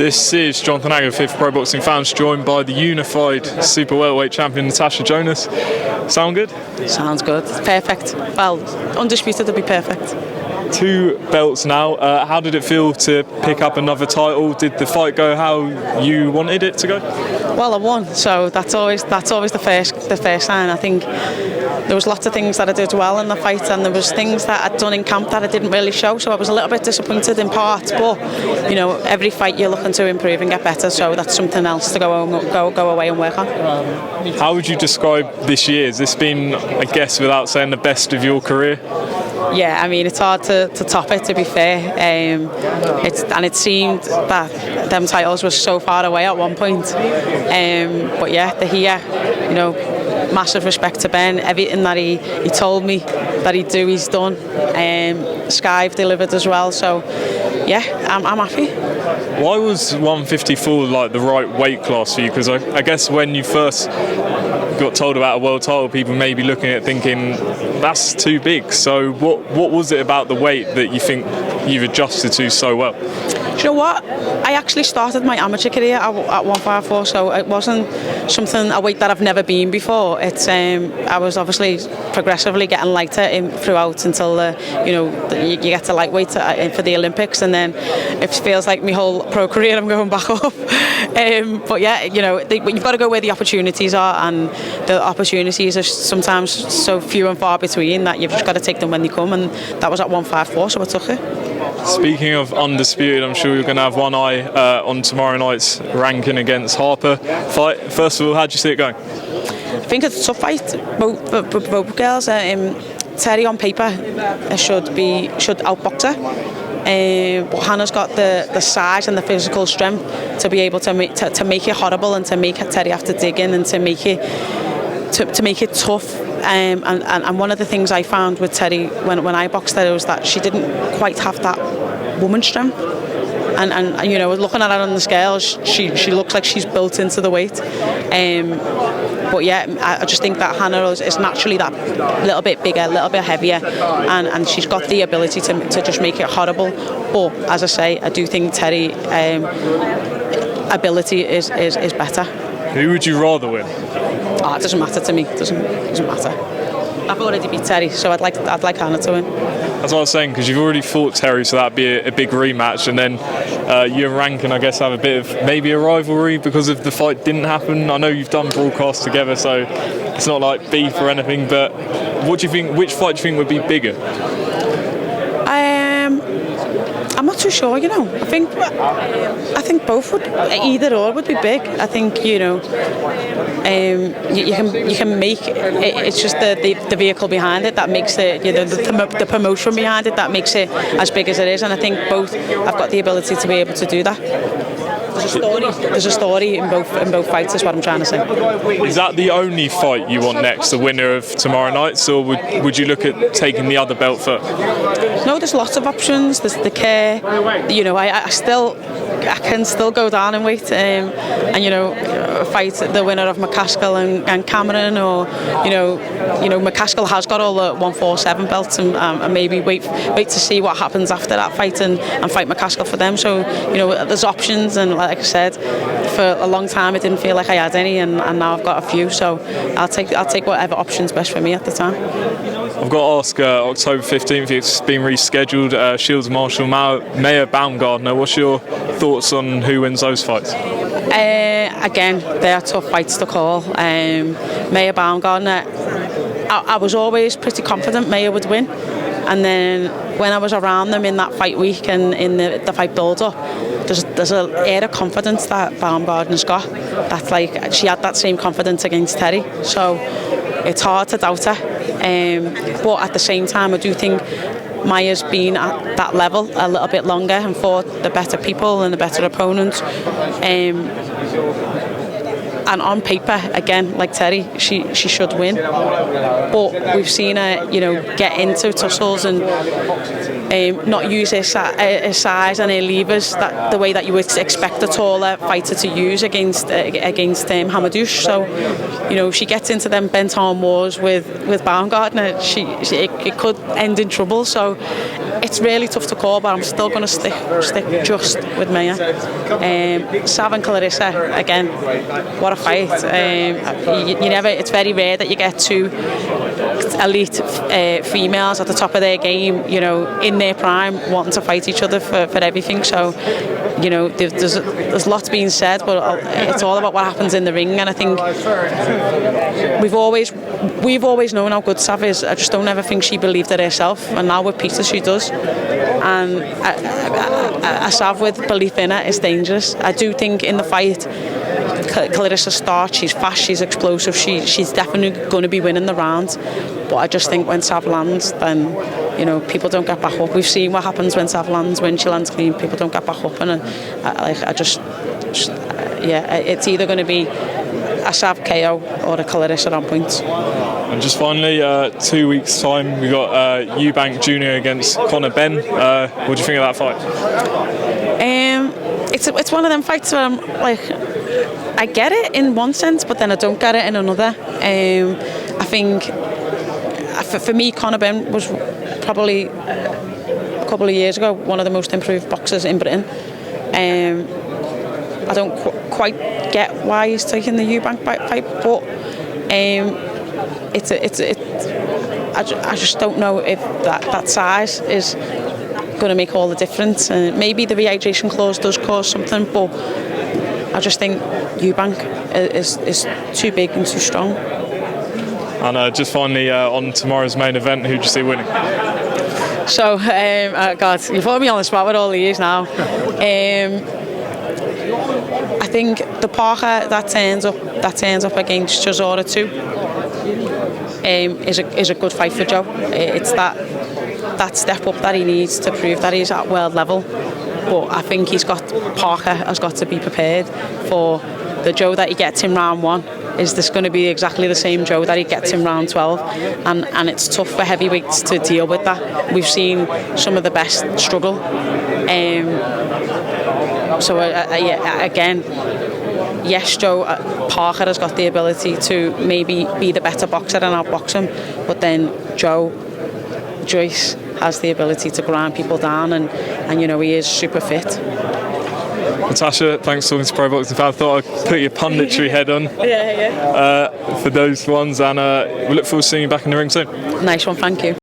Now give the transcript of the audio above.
This is Jonathan Agger, 5th Pro Boxing Fans, joined by the unified super welterweight champion Natasha Jonas. Sound good? Sounds good. Perfect. Well, undisputed to be perfect. 2 belts now. How did it feel to pick up another title? Did the fight go how you wanted it to go? Well, I won, so that's always the first sign. I think there was lots of things that I did well in the fight, and there was things that I'd done in camp that I didn't really show. So I was a little bit disappointed in part, but you know, every fight you're looking to improve and get better. So that's something else to go away and work on. How would you describe this year? Has this been, I guess, without saying, the best of your career? Yeah, I mean, it's hard to top it, to be fair. It seemed that them titles were so far away at one point. But yeah, they're here. You know, massive respect to Ben. Everything that he told me that he'd do, he's done. Sky've delivered as well. So yeah, I'm happy. Why was 154 like the right weight class for you? Because I guess when you first got told about a world title, people may be looking at it thinking that's too big. So what was it about the weight that you think you've adjusted to so well? Do you know what? I actually started my amateur career at 154, so it wasn't a weight that I've never been before. It's I was obviously progressively getting lighter throughout until you get to lightweight for the Olympics, and then it feels like my whole pro career I'm going back up. But yeah, you know, you've got to go where the opportunities are, and the opportunities are sometimes so few and far between that you've just got to take them when they come, and that was at 154, so I took it. Speaking of undisputed, I'm sure you're going to have one eye on tomorrow night's Rankin against Harper fight. First of all, how do you see it going? I think it's a tough fight. Both girls. Terri on paper should outbox her. But Hannah's got the size and the physical strength to be able to make it horrible, and to make Terri have to dig in, and to make it tough. And one of the things I found with Terri when I boxed her was that she didn't quite have that woman strength. And you know, looking at her on the scales, she looks like she's built into the weight. But yeah, I just think that Hannah is naturally that little bit bigger, a little bit heavier, and she's got the ability to just make it horrible. But as I say, I do think Terri ability is better. Who would you rather win? It doesn't matter to me. It doesn't matter. I've already beat Terri, so I'd like Hannah to win. That's what I was saying, because you've already fought Terri, so that'd be a big rematch, and then you and Rankin, I guess, have a bit of maybe a rivalry because if the fight didn't happen. I know you've done broadcasts together, so it's not like beef or anything, but what do you think? Which fight do you think would be bigger? I'm not too sure, you know. I think both would, either or would be big. I think, you know, you can make it, it's just the vehicle behind it that makes it, you know, the promotion behind it that makes it as big as it is, and I think both have got the ability to be able to do that. There's a story in both fights, is what I'm trying to say. Is that the only fight you want next, the winner of tomorrow night's, or would you look at taking the other belt first? No, there's lots of options. There's the care. You know, I can still go down in weight, and you know, fight the winner of McCaskill and Cameron, or you know, McCaskill has got all the 147 belts, and maybe wait to see what happens after that fight and fight McCaskill for them. So you know, there's options, and like I said, for a long time it didn't feel like I had any, and now I've got a few. So I'll take whatever option's best for me at the time. I've got to ask, October 15th, it's been rescheduled, Shields, Marshall, Mayer, Baumgardner. What's your thoughts on who wins those fights? Again, they are tough fights to call. Mayer, Baumgardner, I was always pretty confident Mayer would win. And then when I was around them in that fight week and in the fight build-up, there's an air of confidence that Baumgardner's got. That's like, she had that same confidence against Terri. So it's hard to doubt her. But at the same time, I do think Mayer's been at that level a little bit longer and fought the better people and the better opponents. and on paper, again, like Terri, she should win. But we've seen her, get into tussles and not use her size and her levers the way that you would expect a taller fighter to use against Hamadouche. So, she gets into them bent arm wars with Baumgartner. It could end in trouble. So it's really tough to call, but I'm still going to stick just with Maya. Sav and Claressa, again, what a fight. It's very rare that you get two elite females at the top of their game, in their prime, wanting to fight each other for everything. So, there's lots being said, but it's all about what happens in the ring. And I think we've always known how good Sav is. I just don't ever think she believed it herself, and now with Peter she does. And a Sav with belief in it is dangerous. I do think in the fight, Claressa starts, she's fast, she's explosive, she's definitely going to be winning the round. But I just think when Sav lands, then people don't get back up. We've seen what happens when Sav lands. When she lands clean, people don't get back up. And it's either going to be a Sav KO or a Claressa on points. And just finally, 2 weeks' time, we got Eubank Jr against Conor Benn. What do you think of that fight? It's one of them fights where I'm like, I get it in one sense, but then I don't get it in another. I think for me, Conor Benn was probably a couple of years ago one of the most improved boxers in Britain. I don't quite get why he's taking the Eubank fight, but I just don't know if that size is going to make all the difference. Maybe the rehydration clause does cause something, but I just think Eubank is too big and too strong. And just finally, on tomorrow's main event, who do you see winning? So, God, you put me on the spot with all these now. I think the Parker that turns up against Chisora 2 is a good fight for Joe. It's that step up that he needs to prove that he's at world level. But I think Parker has got to be prepared for the Joe that he gets in round 1. Is this going to be exactly the same Joe that he gets in round 12? And it's tough for heavyweights to deal with that. We've seen some of the best struggle. So again, yes, Joe Parker has got the ability to maybe be the better boxer and outbox him, but then Joyce has the ability to grind people down, and he is super fit. Natasha, thanks for talking to Pro Boxing Fan. I thought I'd put your punditry head on. Yeah. For those ones, and we look forward to seeing you back in the ring soon. Nice one, thank you.